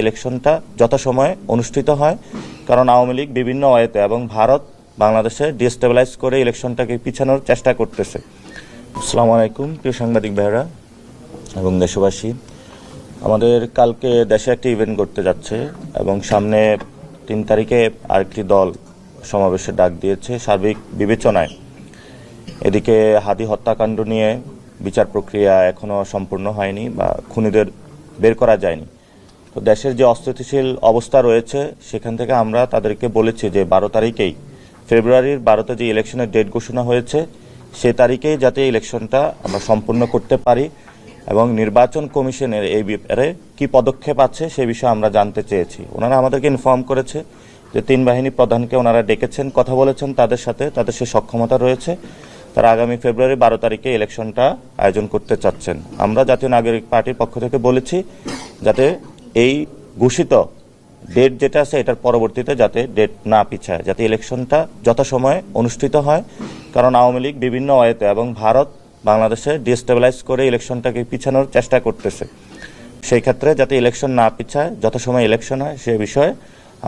ইলেকশনটা যথাসময়ে অনুষ্ঠিত হয়, কারণ আওয়ামী লীগ বিভিন্ন ওয়েতে এবং ভারত বাংলাদেশে ডিস্টেবিলাইজ করে ইলেকশনটাকে পিছানোর চেষ্টা করতেছে। আসসালামু আলাইকুম প্রিয় সাংবাদিক ভাইরা এবং দেশবাসী, আমাদের কালকে দেশে একটা ইভেন্ট করতে যাচ্ছে এবং সামনে 3 তারিখে আরেকটি দল সমাবেশের ডাক দিয়েছে। সার্বিক বিবেচনায় এদিকে হাদি হত্যাকাণ্ড নিয়ে বিচার প্রক্রিয়া এখনো সম্পূর্ণ হয়নি বা খুনিদের বের করা যায়নি। তো দেশের যে অস্থিতিশীল অবস্থা রয়েছে সেখান থেকে আমরা তাদেরকে বলেছি যে 12 তারিখেই ফেব্রুয়ারির 12তে যে ইলেকশনের ডেট ঘোষণা হয়েছে সে তারিখেই যাতে ইলেকশনটা আমরা সম্পূর্ণ করতে পারি এবং নির্বাচন কমিশনের এই ব্যাপারে কি পদক্ষেপ আছে সে বিষয়ে আমরা জানতে চেয়েছি। ওনারা আমাদেরকে ইনফর্ম করেছে যে 3 বাহিনী প্রধানকে ওনারা ডেকেছেন, কথা বলেছেন তাদের সাথে, তাদের সে সক্ষমতা রয়েছে, তারা আগামী ফেব্রুয়ারি 12 তারিখে ইলেকশনটা আয়োজন করতে চাচ্ছেন। আমরা জাতীয় নাগরিক পার্টির পক্ষ থেকে বলেছি যাতে এই ঘোষিত ডেট যেটা আছে এটার পরবর্তীতে যাতে ডেট না পিছায়, যাতে ইলেকশনটা যথাসময়ে অনুষ্ঠিত হয়, কারণ আওয়ামী লীগ বিভিন্ন ওয়েতে এবং ভারত বাংলাদেশে ডিস্টেবিলাইজ করে ইলেকশনটাকে পিছানোর চেষ্টা করতেছে। সেই ক্ষেত্রে যাতে ইলেকশন না পিছায়, যথাসময়ে ইলেকশন হয় সে বিষয়ে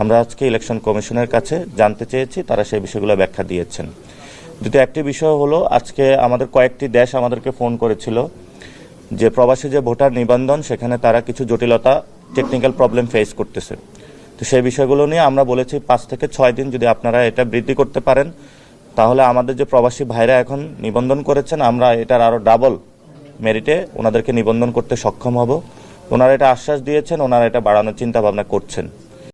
আমরা আজকে ইলেকশন কমিশনের কাছে জানতে চেয়েছি, তারা সেই বিষয়গুলো ব্যাখ্যা দিয়েছেন। দ্বিতীয় একটি বিষয় হলো, আজকে আমাদের কয়েকটি দেশ আমাদেরকে ফোন করেছিল যে প্রবাসী যে ভোটার নিবন্ধন সেখানে তারা কিছু জটিলতা টেকনিক্যাল প্রবলেম ফেস করতেছে। তো সেই বিষয়গুলো নিয়ে আমরা বলেছি 5 থেকে 6 দিন যদি আপনারা এটা বৃদ্ধি করতে পারেন তাহলে আমাদের যে প্রবাসী ভাইরা এখন নিবন্ধন করেছেন আমরা এটার আরও ডাবল মেরিটে ওনাদেরকে নিবন্ধন করতে সক্ষম হব। ওনারা এটা আশ্বাস দিয়েছেন, ওনারা এটা বাড়ানোর চিন্তা ভাবনা করছেন।